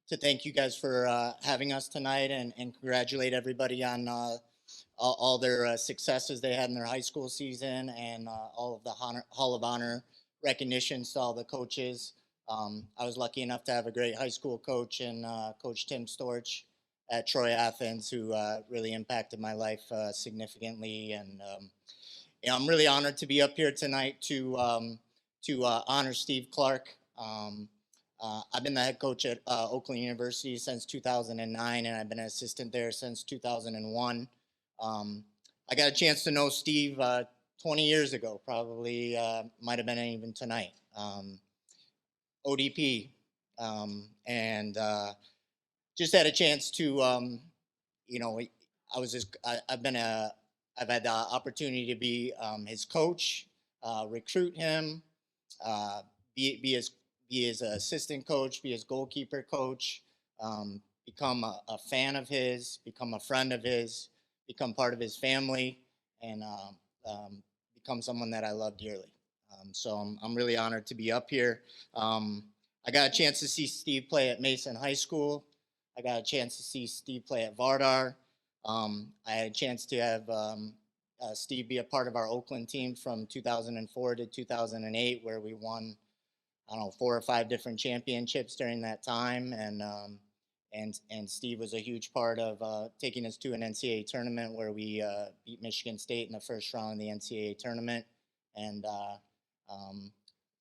to thank you guys for having us tonight and congratulate everybody on all their successes they had in their high school season and all of the Hall of Honor recognitions to all the coaches. I was lucky enough to have a great high school coach and Coach Tim Storch at Troy Athens, who really impacted my life significantly. And I'm really honored to be up here tonight to honor Steve Clark. I've been the head coach at Oakland University since 2009, and I've been an assistant there since 2001. I got a chance to know Steve 20 years ago, probably might have been even tonight. ODP, and just had a chance to, you know, I've had the opportunity to be his coach, recruit him, uh, be his assistant coach, be his goalkeeper coach, become a fan of his, become a friend of his, become part of his family, and become someone that I love dearly. So I'm really honored to be up here. I got a chance to see Steve play at Mason High School. I got a chance to see Steve play at Vardar. I had a chance to have Steve be a part of our Oakland team from 2004 to 2008, where we won, I don't know, 4 or 5 different championships during that time. And Steve was a huge part of taking us to an NCAA tournament where we beat Michigan State in the first round of the NCAA tournament. And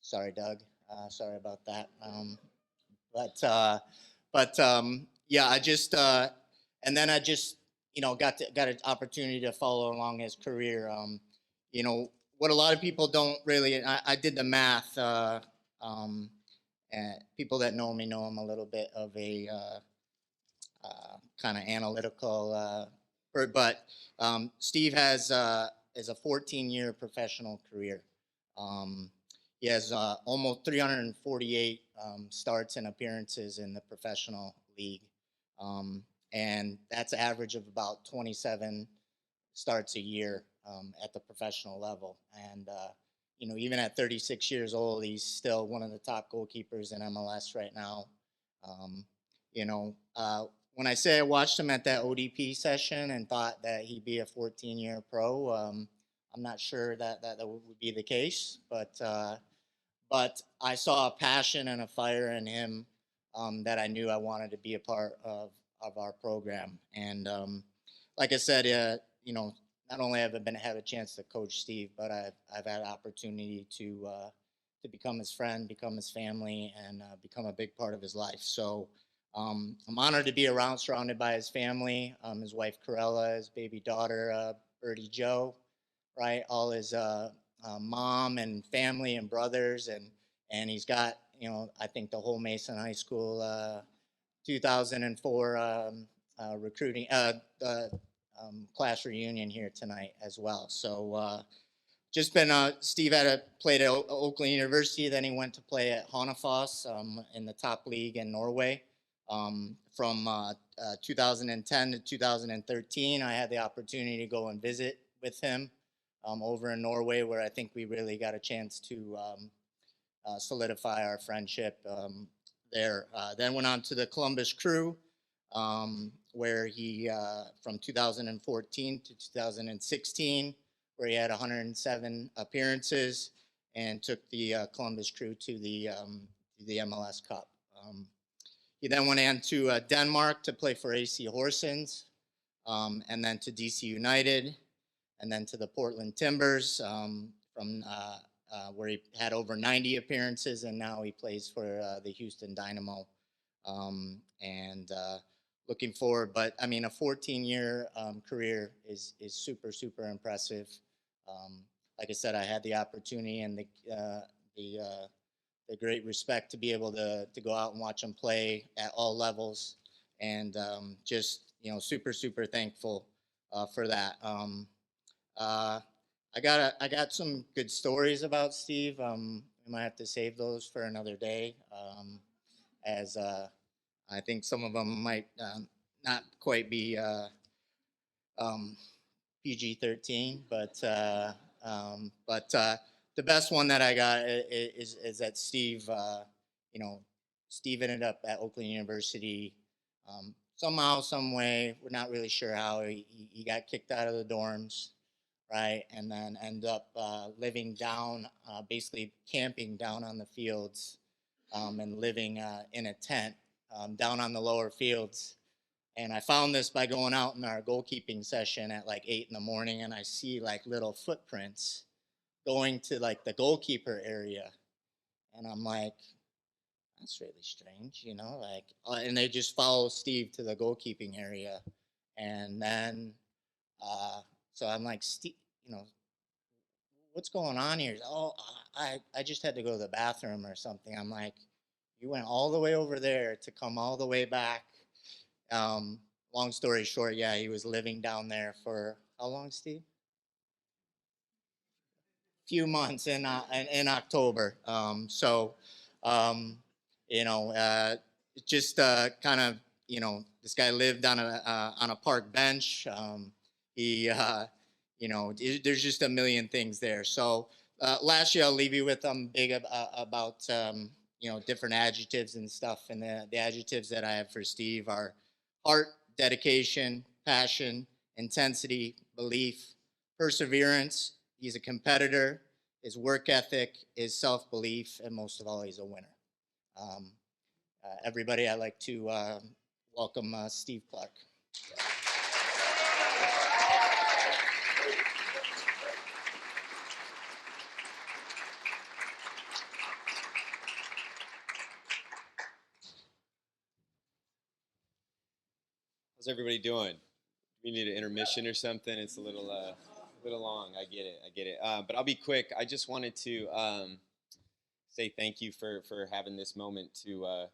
sorry, Doug. Sorry about that. But yeah, and then I just got an opportunity to follow along his career. You know what a lot of people don't really. I did the math. And people that know me know I'm a little bit of a kind of analytical, but Steve has a 14-year professional career. Um, he has almost 348 starts and appearances in the professional league, um, and that's an average of about 27 starts a year at the professional level. And even at 36 years old, he's still one of the top goalkeepers in MLS right now. Um, you know, uh, when I say I watched him at that ODP session and thought that he'd be a 14-year pro, I'm not sure that would be the case. But I saw a passion and a fire in him that I knew I wanted to be a part of our program. And like I said, not only have I been had a chance to coach Steve, but I've had an opportunity to become his friend, become his family, and become a big part of his life. So I'm honored to be around, surrounded by his family, his wife Corella, his baby daughter Birdie Joe, right? All his mom and family and brothers, and he's got I think the whole Mason High School 2004 recruiting class reunion here tonight as well. So just been Steve played at Oakland University, then he went to play at Haunafoss in the top league in Norway. From 2010 to 2013, I had the opportunity to go and visit with him over in Norway, where I think we really got a chance to solidify our friendship there. Then went on to the Columbus Crew, where he, from 2014 to 2016, where he had 107 appearances and took the Columbus Crew to the MLS Cup. He then went on to Denmark to play for AC Horsens, and then to DC United, and then to the Portland Timbers, from where he had over 90 appearances, and now he plays for the Houston Dynamo. And looking forward, but I mean, a 14-year career is super impressive. Like I said, I had the opportunity and the great respect to be able to go out and watch him play at all levels, and just super thankful for that. Uh, I got some good stories about Steve. We might have to save those for another day, as I think some of them might not quite be um, PG-13, but the best one that I got is that Steve, you know, Steve ended up at Oakland University. Somehow, some way, we're not really sure how, he got kicked out of the dorms, right? And then ended up living down, basically camping down on the fields, and living in a tent down on the lower fields. And I found this by going out in our goalkeeping session at like 8 in the morning, and I see like little footprints going to like the goalkeeper area. And I'm like, that's really strange, like, and they just follow Steve to the goalkeeping area. And then, so I'm like, Steve, what's going on here? Oh, I just had to go to the bathroom or something. I'm like, you went all the way over there to come all the way back. Long story short, yeah, he was living down there for how long, Steve? Few months in October. Um, you know, uh, just kind of, this guy lived on a park bench. He, there's just a million things there. So last year, I'll leave you with big about different adjectives and stuff. And the adjectives that I have for Steve are heart, dedication, passion, intensity, belief, perseverance. He's a competitor. His work ethic, his self-belief, and most of all, he's a winner. Um, Everybody, I'd like to welcome Steve Clark. How's everybody doing? We need an intermission or something. It's a little long. I get it. But I'll be quick. I just wanted to say thank you for having this moment to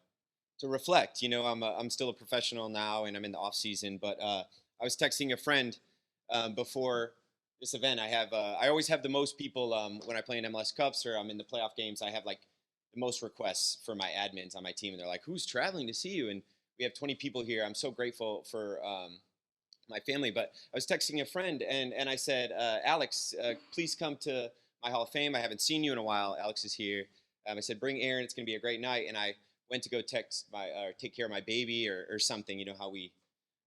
reflect. I'm still a professional now, and I'm in the off season. But I was texting a friend before this event. I always have the most people when I play in MLS Cups or I'm in the playoff games. I have like the most requests for my admins on my team, and they're like, "Who's traveling to see you?" And we have 20 people here. I'm so grateful for my family. But I was texting a friend, and I said, Alex, please come to my Hall of Fame. I haven't seen you in a while. Alex is here. I said, bring Aaron. It's going to be a great night. And I went to go take care of my baby or something. You know how we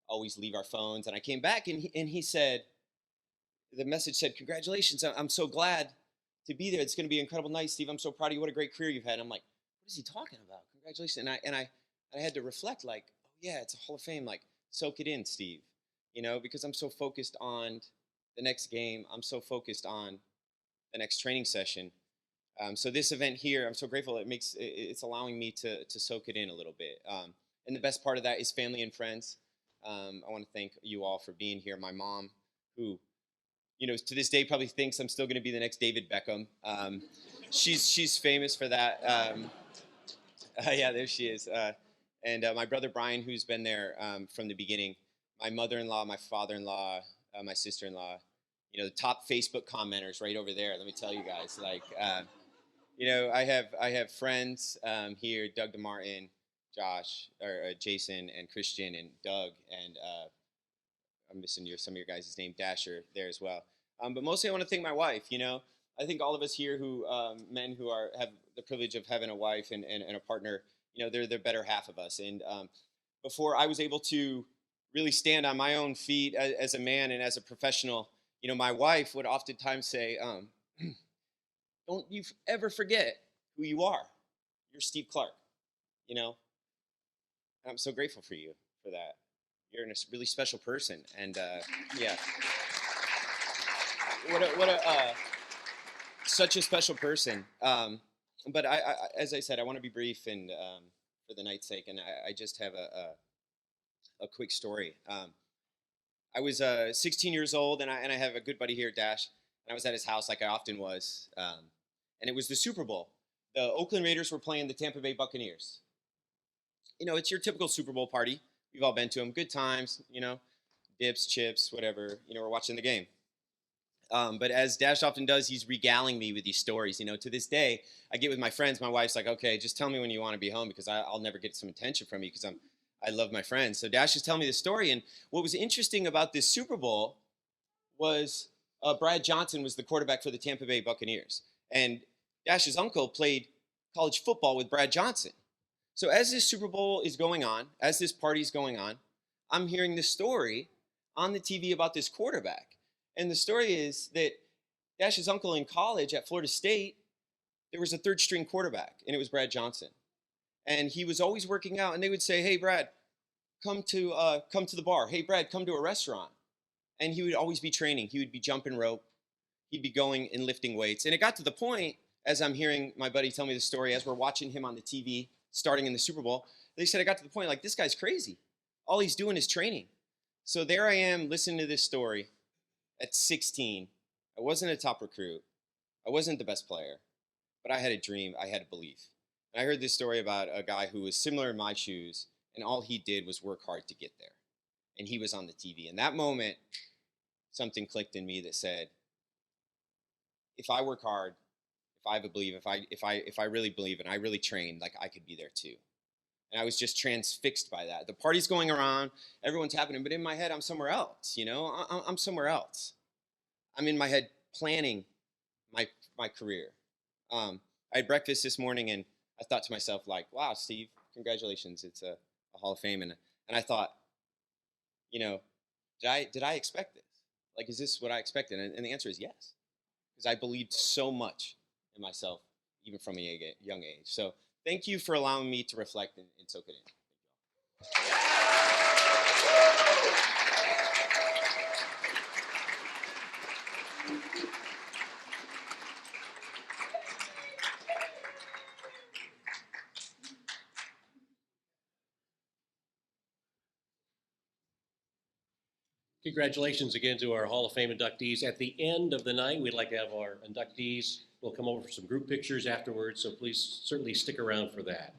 always leave our phones. And I came back, and he said, the message said, congratulations. I'm so glad to be there. It's going to be an incredible night, Steve. I'm so proud of you. What a great career you've had. And I'm like, what is he talking about? Congratulations. And I had to reflect, like, oh yeah, it's a Hall of Fame. Like, soak it in, Steve. Because I'm so focused on the next game. I'm so focused on the next training session. So this event here, I'm so grateful. It's allowing me to soak it in a little bit. And the best part of that is family and friends. I want to thank you all for being here. My mom, who, to this day probably thinks I'm still going to be the next David Beckham. She's famous for that. Yeah, there she is. And my brother Brian, who's been there from the beginning. My mother-in-law, my father-in-law, my sister-in-law, the top Facebook commenters right over there. Let me tell you guys, like, I have friends here, Doug DeMartin, Josh, or Jason, and Christian, and Doug, and I'm missing some of your guys' name, Dasher, there as well. But mostly I want to thank my wife. I think all of us here men who have the privilege of having a wife and a partner, they're the better half of us. And before I was able to really stand on my own feet as a man and as a professional, my wife would oftentimes say, don't you ever forget who you are. You're Steve Clark, And I'm so grateful for you for that. You're a really special person. And yeah, such a special person. But I, as I said, I want to be brief and for the night's sake. And I just have a quick story. I was 16 years old, and I have a good buddy here, Dash, and I was at his house like I often was, and it was the Super Bowl. The Oakland Raiders were playing the Tampa Bay Buccaneers. It's your typical Super Bowl party. We've all been to them. Good times, dips, chips, whatever. We're watching the game. But as Dash often does, he's regaling me with these stories. To this day, I get with my friends. My wife's like, okay, just tell me when you want to be home because I'll never get some attention from you because I love my friends. So Dash is telling me the story. And what was interesting about this Super Bowl was Brad Johnson was the quarterback for the Tampa Bay Buccaneers. And Dash's uncle played college football with Brad Johnson. So as this Super Bowl is going on, as this party's going on, I'm hearing this story on the TV about this quarterback. And the story is that Dash's uncle in college at Florida State, there was a third string quarterback, and it was Brad Johnson. And he was always working out, and they would say, "Hey, Brad, come to the bar. Hey, Brad, come to a restaurant." And he would always be training. He would be jumping rope. He'd be going and lifting weights. And it got to the point, as I'm hearing my buddy tell me the story, as we're watching him on the TV starting in the Super Bowl, they said, I got to the point, like, this guy's crazy. All he's doing is training. So there I am listening to this story at 16. I wasn't a top recruit. I wasn't the best player. But I had a dream. I had a belief. And I heard this story about a guy who was similar in my shoes, and all he did was work hard to get there. And he was on the TV. In that moment, something clicked in me that said, if I work hard, if I have a belief, if I really believe and I really train, like, I could be there too. And I was just transfixed by that. The party's going around, everyone's happening, but in my head, I'm somewhere else. You know, I'm somewhere else. I'm in my head planning my career. I had breakfast this morning, and I thought to myself, like, wow, Steve, congratulations, it's a Hall of Fame. And I thought, you know, did I expect this? Like, is this what I expected? And the answer is yes, because I believed so much in myself, even from a young age. So thank you for allowing me to reflect and soak it in. Congratulations again to our Hall of Fame inductees. At the end of the night, we'd like to have our inductees. We'll come over for some group pictures afterwards, so please certainly stick around for that.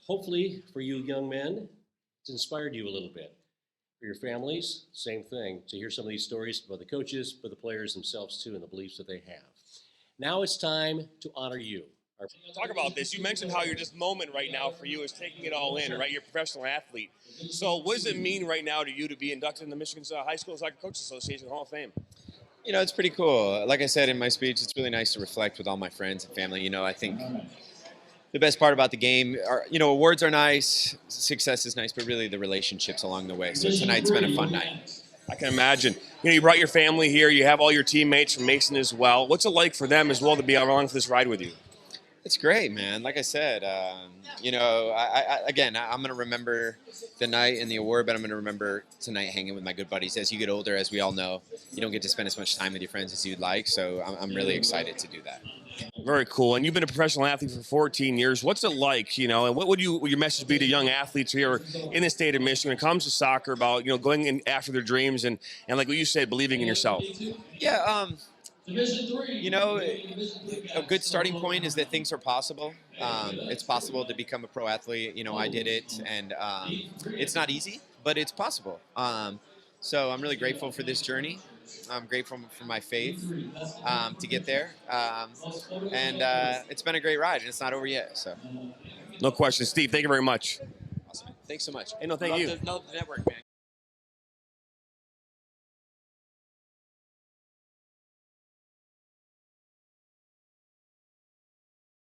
Hopefully, for you young men, it's inspired you a little bit. For your families, same thing, to hear some of these stories about the coaches, but the players themselves too, and the beliefs that they have. Now it's time to honor you. Talk about this. You mentioned how this moment right now for you is taking it all in, right? You're a professional athlete. So what does it mean right now to you to be inducted in the Michigan High School Soccer Coaches Association Hall of Fame? You know, it's pretty cool. Like I said in my speech, it's really nice to reflect with all my friends and family. You know, I think the best part about the game are, you know, awards are nice, success is nice, but really the relationships along the way. So tonight's been a fun night. I can imagine. You know, you brought your family here. You have all your teammates from Mason as well. What's it like for them as well to be along for this ride with you? It's great, man. Like I said, you know, I'm going to remember the night and the award, but I'm going to remember tonight hanging with my good buddies. As you get older, as we all know, you don't get to spend as much time with your friends as you'd like. So I'm really excited to do that. Very cool. And you've been a professional athlete for 14 years. What's it like, you know, and what would your message be to young athletes here in the state of Michigan when it comes to soccer about, you know, going in after their dreams and like what you said, believing in yourself? Yeah, you know, a good starting point is that things are possible. It's possible to become a pro athlete. You know, I did it, and it's not easy, but it's possible. So I'm really grateful for this journey. I'm grateful for my faith to get there. And it's been a great ride, and it's not over yet. So, No question. Steve, thank you very much. Awesome. Thanks so much. Hey, no, thank you. Love the network, man.